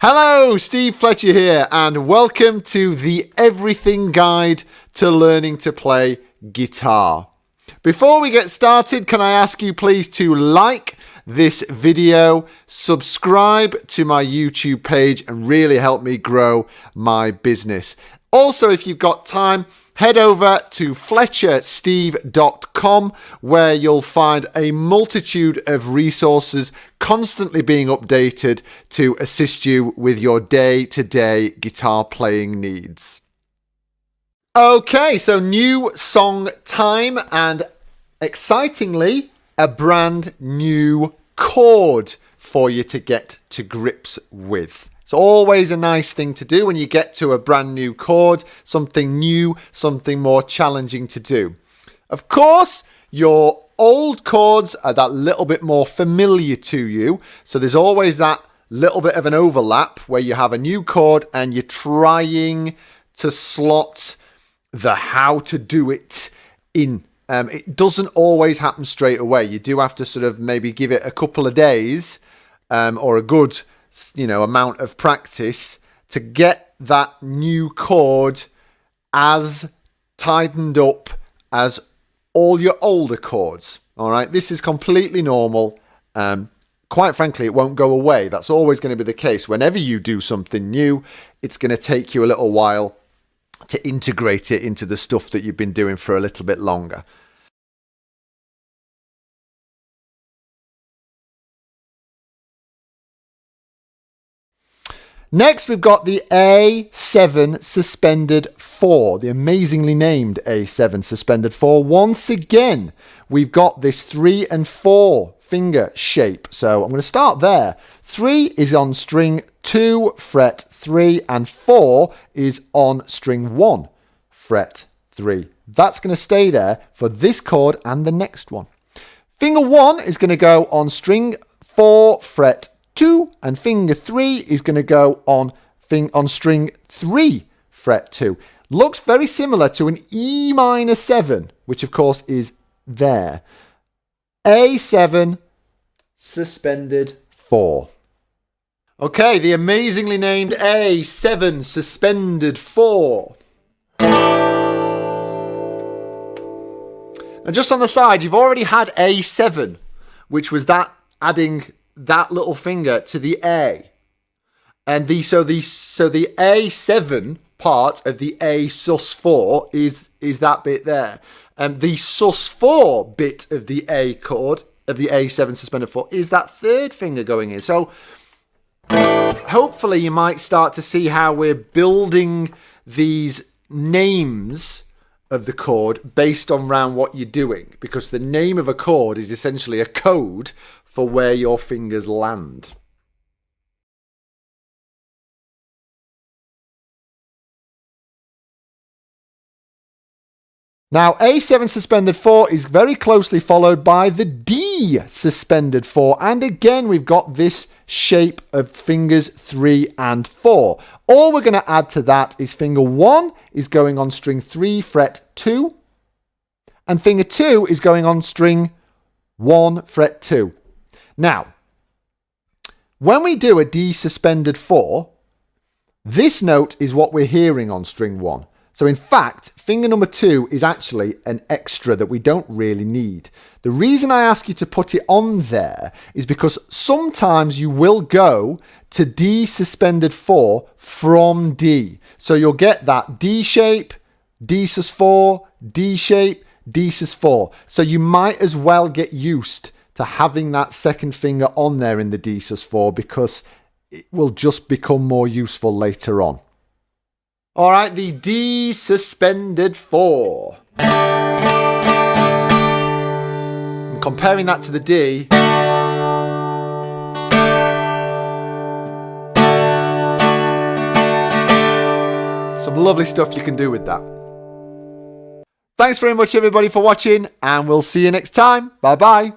Hello, Steve Fletcher here, and welcome to the Everything Guide to Learning to Play Guitar. Before we get started, can I ask you please to like this video, subscribe to my YouTube page, and really help me grow my business. Also, if you've got time, head over to FletcherSteve.com, where you'll find a multitude of resources constantly being updated to assist you with your day-to-day guitar playing needs. Okay, so new song time, and excitingly, a brand new chord for you to get to grips with. It's always a nice thing to do when you get to a brand new chord, something new, something more challenging to do. Of course, your old chords are that little bit more familiar to you, so there's always that little bit of an overlap where you have a new chord and you're trying to slot the how to do it in. It doesn't always happen straight away. You do have to sort of maybe give it a couple of days or a good amount of practice to get that new chord as tightened up as all your older chords. All right, this is completely normal. Quite frankly, it won't go away. That's always going to be the case. Whenever you do something new, it's going to take you a little while to integrate it into the stuff that you've been doing for a little bit longer. Next, we've got the A7SUS4, the amazingly named A7SUS4. Once again, we've got this 3 and 4 finger shape. So I'm going to start there. 3 is on string 2, fret 3, and 4 is on string 1, fret 3. That's going to stay there for this chord and the next one. Finger 1 is going to go on string 4, fret 2, and finger 3 is going to go on string 3, fret 2. Looks very similar to an E minor 7, which of course is there. A7 suspended 4. Okay, the amazingly named A7 suspended 4. And just on the side, you've already had A7, which was that adding that little finger to the A, and the A7 part of the A-sus4 is that bit there, and the sus4 bit of the A chord of the A7 suspended 4 is that third finger going in. So hopefully you might start to see how we're building these names of the chord based on around what you're doing, because the name of a chord is essentially a code for where your fingers land. Now, A7 suspended 4 is very closely followed by the D suspended 4. And again, we've got this shape of fingers 3 and 4. All we're going to add to that is finger 1 is going on string 3, fret 2. And finger 2 is going on string 1, fret 2. Now, when we do a D suspended 4, this note is what we're hearing on string 1. So in fact, finger number 2 is actually an extra that we don't really need. The reason I ask you to put it on there is because sometimes you will go to D suspended 4 from D. So you'll get that D shape, D sus4, D shape, D sus4. So you might as well get used to having that second finger on there in the D sus4, because it will just become more useful later on. All right, the D suspended 4. And comparing that to the D, some lovely stuff you can do with that. Thanks very much, everybody, for watching, and we'll see you next time. Bye-bye.